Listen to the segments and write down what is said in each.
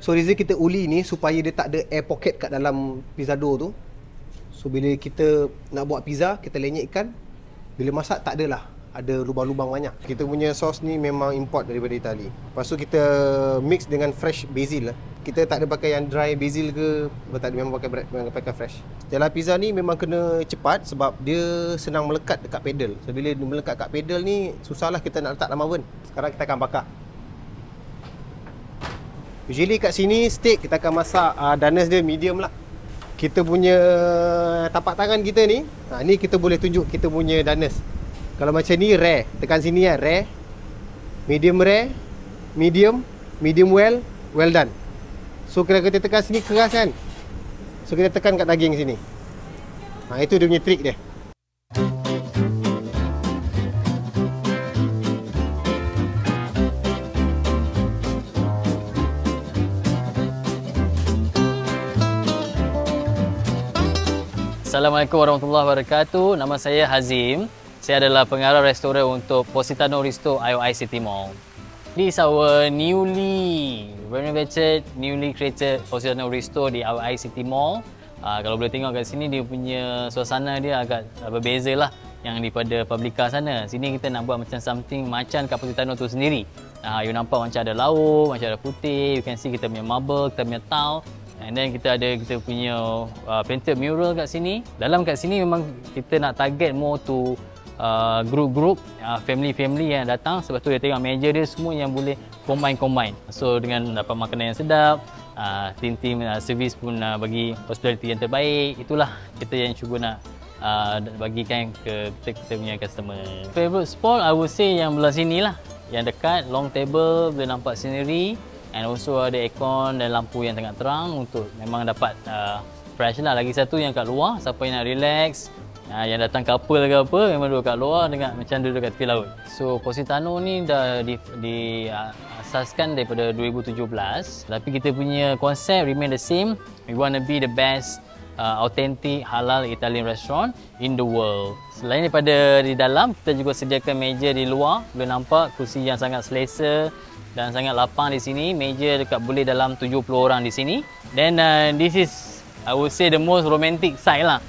So reason kita uli ni supaya dia tak ada air pocket kat dalam pizza dough tu. So bila kita nak buat pizza, kita lenyekkan. Bila masak tak adalah ada lubang-lubang banyak. Kita punya sos ni memang import daripada Itali. Lepas tu kita mix dengan fresh basil lah. Kita tak ada pakai yang dry basil ke, tak ada, memang pakai fresh. Stella pizza ni memang kena cepat sebab dia senang melekat dekat pedal. So bila dia melekat kat pedal ni, susahlah kita nak letak dalam oven. Sekarang kita akan bakar. Usually kat sini steak kita akan masak doneness dia medium lah. Kita punya tapak tangan kita ni, ni kita boleh tunjuk kita punya doneness. Kalau macam ni rare, tekan sini lah, rare, medium rare, medium well done. So kalau kita tekan sini keras kan, so kita tekan kat daging sini. Itu dia punya trik dia. Assalamualaikum warahmatullahi wabarakatuh. Nama saya Hazim. Saya adalah pengarah restoran untuk Positano Risto IOI City Mall. This is our newly renovated, newly created Positano Risto di IOI City Mall. Kalau boleh tengok kat sini, dia punya suasana dia agak berbeza lah yang daripada Publica sana. Sini kita nak buat macam something macam kat Positano tu sendiri. You nampak macam ada lauk, macam ada putih. You can see kita punya marble, kita punya tile. And then kita ada kita punya painted mural kat sini. Dalam kat sini memang kita nak target more to group-group, family-family yang datang. Sebab tu dia tengok meja dia semua yang boleh combine. So dengan dapat makanan yang sedap, tim-tim servis pun bagi hospitality yang terbaik. Itulah kita yang cuba nak bagikan ke kita punya customer. Favorite spot I would say yang belah sini lah, yang dekat long table, boleh nampak scenery. And also ada aircon dan lampu yang sangat terang untuk memang dapat fresh lah. Lagi satu yang kat luar, siapa yang nak relax, yang datang couple ke apa, memang duduk kat luar dengan macam duduk kat tepi laut. So Positano ni dah diasaskan daripada 2017, tapi kita punya konsep remain the same. We want to be the best authentic halal Italian restaurant in the world. Selain daripada di dalam, kita juga sediakan meja di luar. Boleh nampak kursi yang sangat selesa dan sangat lapang di sini. Meja dekat boleh dalam 70 orang di sini. Then this is I would say the most romantic side lah.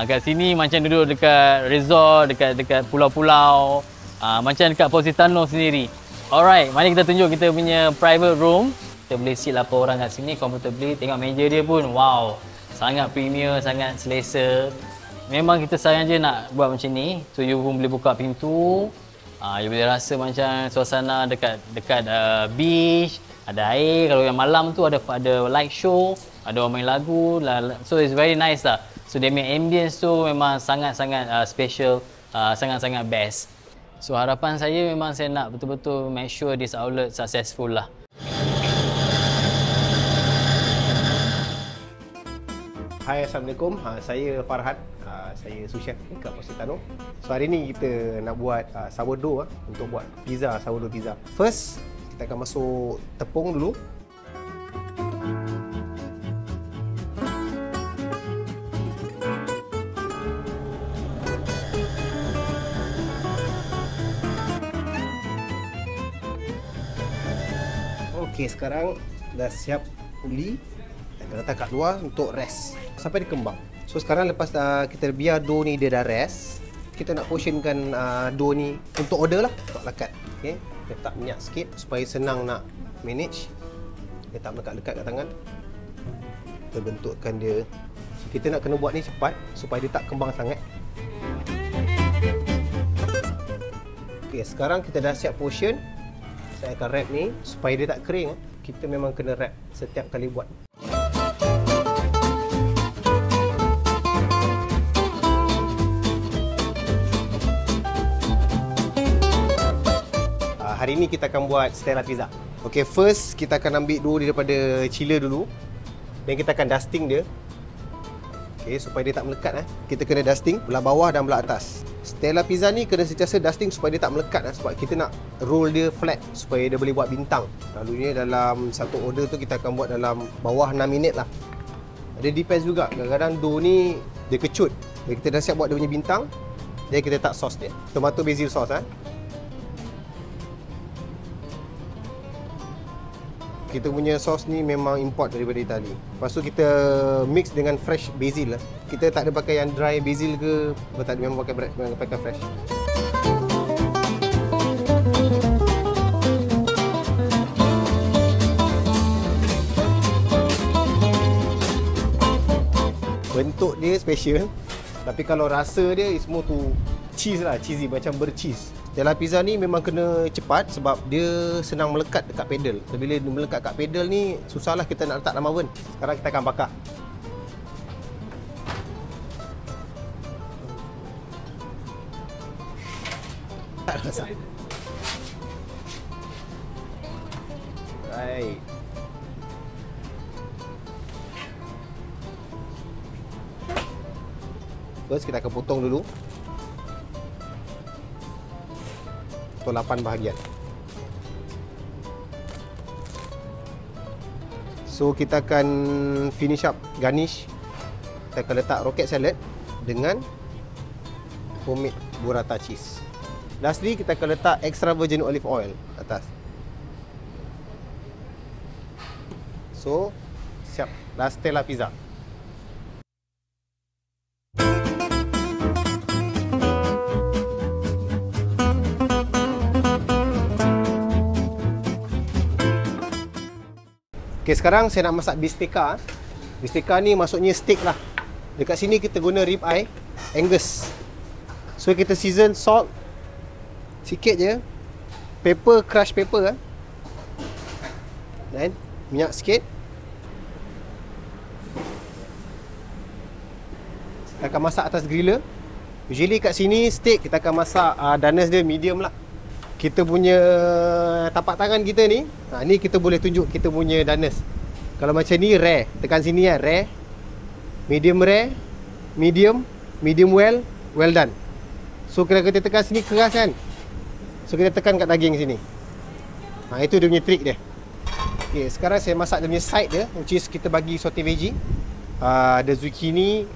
Kat sini macam duduk dekat resort, dekat pulau-pulau, macam dekat Positano sendiri. Alright, mari kita tunjuk kita punya private room. Kita boleh sit 8 orang kat sini comfortably. Tengok meja dia pun, wow, sangat premier, sangat selesa. Memang kita sahaja nak buat macam ni. So you pun boleh buka pintu. You boleh rasa macam suasana dekat beach, ada air. Kalau yang malam tu ada light show, ada orang main lagu. So it's very nice lah. So dia punya ambience tu memang sangat-sangat special, sangat-sangat best. So harapan saya memang saya nak betul-betul make sure this outlet successful lah. Hai, Assalamualaikum. Saya Farhan. Saya sous chef kat Positano. So hari ni kita nak buat sourdough untuk buat pizza, sourdough pizza. First, kita akan masuk tepung dulu. Okey, sekarang dah siap uli. Kita letak kat luar untuk rest sampai dia kembang. So sekarang lepas kita biar dough ni dia dah rest, kita nak portionkan dough ni untuk order lah, untuk lakat. Okay, letak minyak sikit supaya senang nak manage. Letak melekat-lekat kat tangan. Kita bentukkan dia. So, kita nak kena buat ni cepat supaya dia tak kembang sangat. Okay, sekarang kita dah siap portion. Saya akan wrap ni supaya dia tak kering. Kita memang kena wrap setiap kali buat. Hari ni kita akan buat Stella pizza. Okay, first kita akan ambil dough daripada chiller dulu. Dan kita akan dusting dia. Okay, supaya dia tak melekat. Kita kena dusting belah bawah dan belah atas. Stella pizza ni kena sentiasa dusting supaya dia tak melekat. Sebab kita nak roll dia flat supaya dia boleh buat bintang. Lalunya dalam satu order tu kita akan buat dalam bawah 6 minit lah. Dia depends juga. Kadang-kadang dough ni dia kecut. Jadi kita dah siap buat dia punya bintang. Jadi kita tak sos dia. Tomato basil sauce. Kita punya sos ni memang import daripada Itali. Lepas tu kita mix dengan fresh basil lah. Kita tak ada pakai yang dry basil ke, tak ada, memang pakai fresh. Bentuk dia special, tapi kalau rasa dia semua tu cheese lah, cheesy, macam bercheese. Stella Pizza ni memang kena cepat sebab dia senang melekat dekat pedal. Bila dia melekat kat pedal ni, susahlah kita nak letak dalam oven. Sekarang kita akan bakar. Tak rasa. Right. First kita akan potong dulu. Atau 8 bahagian. So kita akan finish up garnish. Kita akan letak rocket salad dengan homemade burrata cheese. Lastly kita akan letak extra virgin olive oil atas. So siap La Stella Pizza. Okay, sekarang saya nak masak bistecca. Bistecca ni maksudnya steak lah. Dekat sini kita guna rib eye Angus. So kita season salt sikit je. Pepper, crushed pepper. Dan minyak sikit. Kita akan masak atas griller. Usually kat sini steak kita akan masak danas dia medium lah. Kita punya tapak tangan kita ni, ni kita boleh tunjuk kita punya danas. Kalau macam ni rare, tekan sini lah, rare, medium rare, medium well, well done. So kalau kita tekan sini keras kan, so kita tekan kat daging sini. Itu dia punya trik dia. Okay, sekarang saya masak dia punya side dia, which is kita bagi saute veggie. Ada zucchini,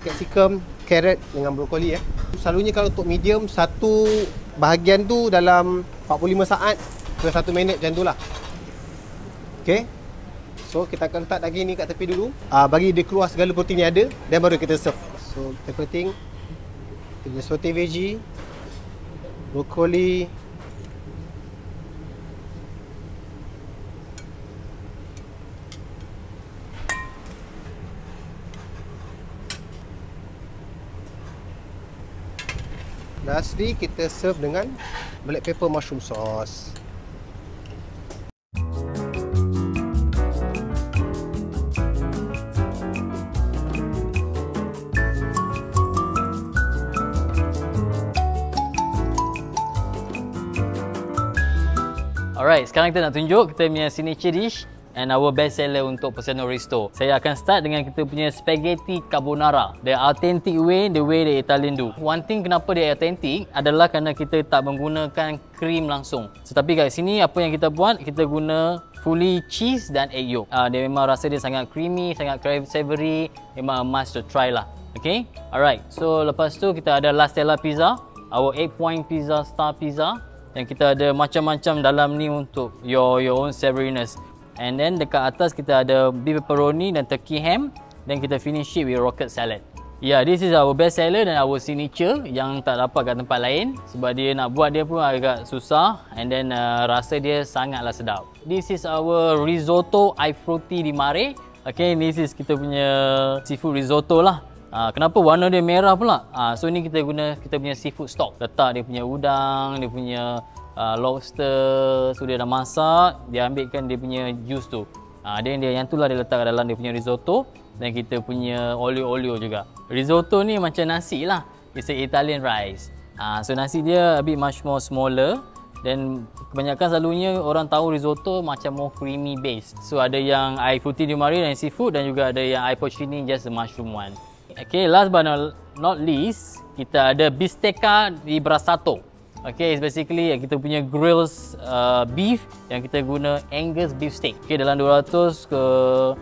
capsicum, carrot dengan brokoli. Selalunya kalau untuk medium, satu bahagian tu dalam 45 saat ke 1 minit macam tu lah. Okay, so kita akan letak daging ni kat tepi dulu, bagi dia keluar segala protein yang ada, dan baru kita serve. So kita coating, kita saute veggie, brokoli, lastly kita serve dengan black pepper mushroom sauce. Alright, sekarang kita nak tunjuk kita punya signature dish and our best seller untuk Positano Risto. Saya akan start dengan kita punya spaghetti carbonara. The authentic way, the way the Italian do. One thing kenapa dia authentic adalah kerana kita tak menggunakan krim langsung. Tetapi kat sini apa yang kita buat, kita guna fully cheese dan egg yolk. Dia memang rasa dia sangat creamy, sangat savory. Memang a must to try lah. Okay? Alright, so lepas tu kita ada La Stella Pizza, our 8 point pizza, star pizza. Dan kita ada macam-macam dalam ni untuk your own savouriness. And then dekat atas kita ada beef pepperoni dan turkey ham. Dan kita finish it with rocket salad. Yeah, this is our best seller dan our signature yang tak dapat kat tempat lain. Sebab dia nak buat dia pun agak susah. And then rasa dia sangatlah sedap. This is our risotto ai frutti di mare. Okay, this is kita punya seafood risotto lah. Kenapa warna dia merah pula? So ni kita guna kita punya seafood stock. Letak dia punya udang, dia punya lobster. So dia dah masak, dia ambilkan dia punya juice tu. Dia yang tu lah dia letak dalam dia punya risotto. Dan kita punya olio-olio juga. Risotto ni macam nasi lah. It's a Italian rice. So nasi dia a bit much more smaller. Dan kebanyakan selalunya orang tahu risotto macam more creamy base. So ada yang ai frutti di mare dan seafood, dan juga ada yang ai porcini just the mushroom one. Okay, last but not least, kita ada bistecca di brasato. Okay, it's basically kita punya grills beef yang kita guna Angus beef steak. Okay, dalam 200 ke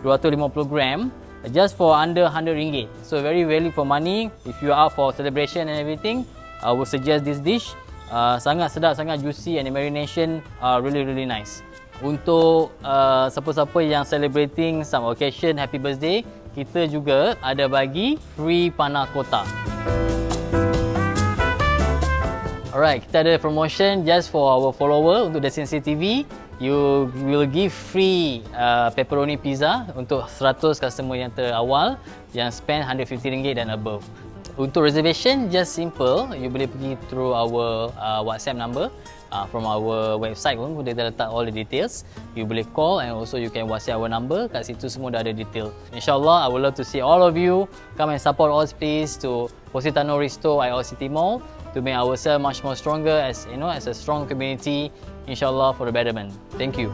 250 gram, just for under RM100. So very value for money. If you are out for celebration and everything, I would suggest this dish. Sangat sedap, sangat juicy, and the marination are really nice. untuk siapa-siapa yang celebrating some occasion, happy birthday, kita juga ada bagi free panah kotak. Alright, kita ada promotion just for our follower untuk Destinasi TV. You will give free pepperoni pizza untuk 100 customer yang terawal yang spend RM150 dan above. Untuk reservation, just simple. You boleh pergi through our WhatsApp number from our website pun. Kita letak all the details. You boleh call and also you can WhatsApp our number. Kat situ semua dah ada detail. InsyaAllah, I would love to see all of you. Come and support us please to Positano Risto IOI City Mall to make ourselves much more stronger as a strong community. InsyaAllah for the betterment. Thank you.